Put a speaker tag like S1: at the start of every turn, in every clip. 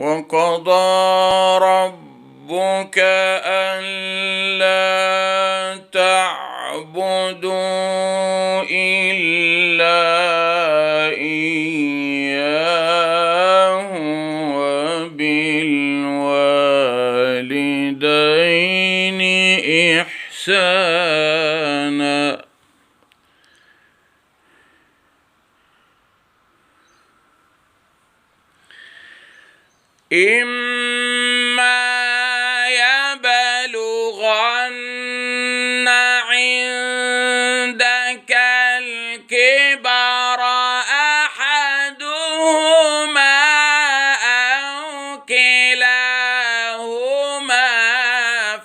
S1: وقضى ربك ألا تعبدوا إلا إياه وبالوالدين إحسانا. إما يبلغن عندك الكبر أحدهما أو كلاهما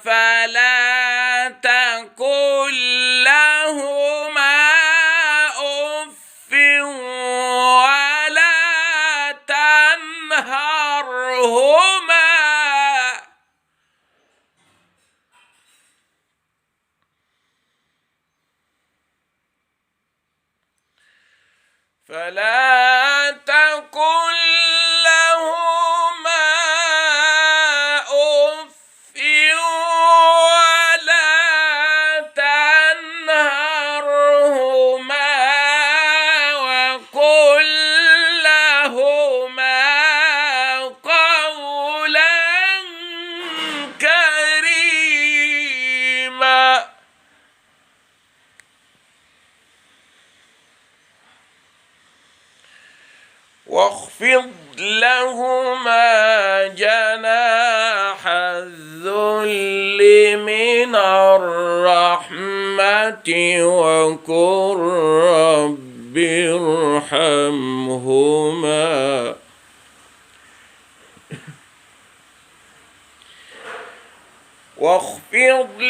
S1: فلا تقل لهما أف ولا تنهرهما أف ولا تنهرهما وقل لهما قولا كريما. واخفض لهما جناح الذل من الرحمة وقل رب ارحمهما واخفض